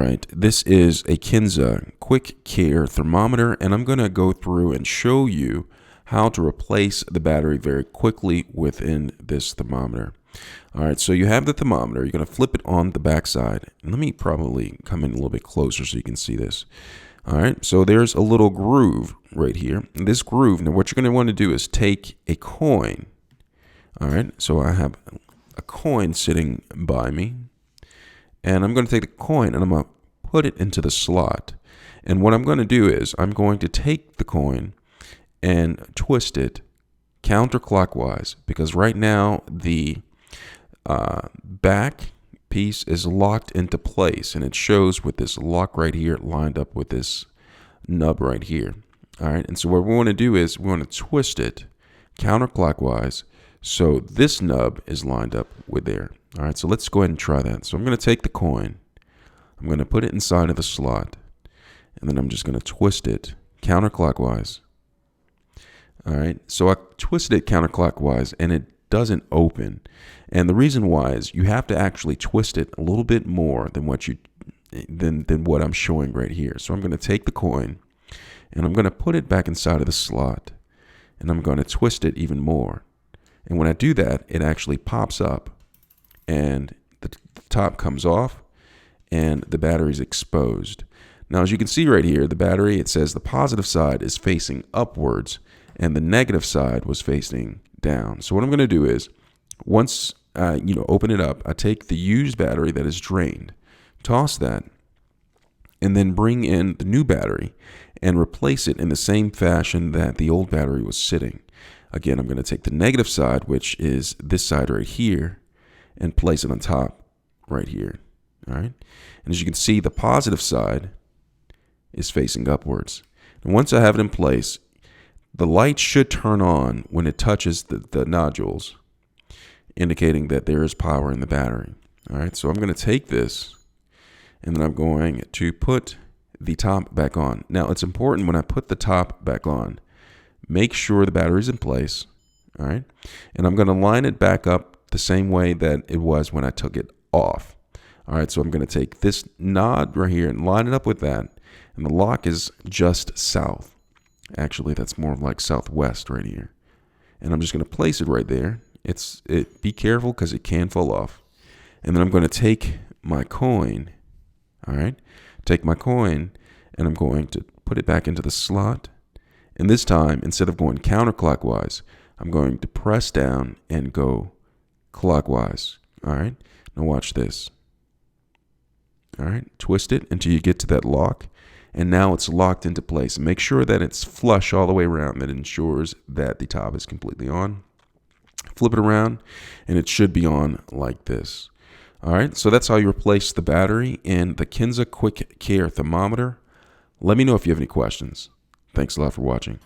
right, this is a Kinsa QuickCare thermometer, and I'm going to go through and show you how to replace the battery very quickly within this thermometer. All right, so you have the thermometer. You're going to flip it on the back side. Let me probably come in a little bit closer so you can see this. All right, so there's a little groove right here. And this groove, now what you're going to want to do is take a coin. All right, so I have a coin sitting by me. And I'm going to take the coin and I'm going to put it into the slot. And what I'm going to do is I'm going to take the coin and twist it counterclockwise, because right now the back piece is locked into place, and it shows with this lock right here lined up with this nub right here. All right, and so what we want to do is we want to twist it counterclockwise so this nub is lined up with there. All right, so let's go ahead and try that. So I'm going to take the coin, I'm going to put it inside of the slot, and then I'm just going to twist it counterclockwise. All right, so I twisted it counterclockwise and it doesn't open. And the reason why is you have to actually twist it a little bit more than what I'm showing right here. So I'm going to take the coin and I'm going to put it back inside of the slot, and I'm going to twist it even more. And when I do that, it actually pops up and the top comes off and the battery is exposed. Now, as you can see right here, the battery, it says the positive side is facing upwards and the negative side was facing down. So what I'm going to do is, once I open it up, I take the used battery that is drained, toss that, and then bring in the new battery and replace it in the same fashion that the old battery was sitting. Again, I'm going to take the negative side, which is this side right here, and place it on top right here. All right. And as you can see, the positive side is facing upwards. And once I have it in place, the light should turn on when it touches the nodules, indicating that there is power in the battery. All right. So I'm going to take this and then I'm going to put the top back on. Now, it's important when I put the top back on, make sure the battery's in place. All right. And I'm going to line it back up the same way that it was when I took it off. All right, so I'm going to take this nod right here and line it up with that. And the lock is just south. Actually, that's more like southwest right here. And I'm just going to place it right there. Be careful because it can fall off. And then I'm going to take my coin. All right, take my coin and I'm going to put it back into the slot. And this time, instead of going counterclockwise, I'm going to press down and go clockwise. All right, now watch this. All right, twist it until you get to that lock, and now it's locked into place. Make sure that it's flush all the way around. That ensures that the top is completely on. Flip it around and it should be on like this. All right, so that's how you replace the battery in the Kinsa QuickCare thermometer. Let me know if you have any questions. Thanks a lot for watching.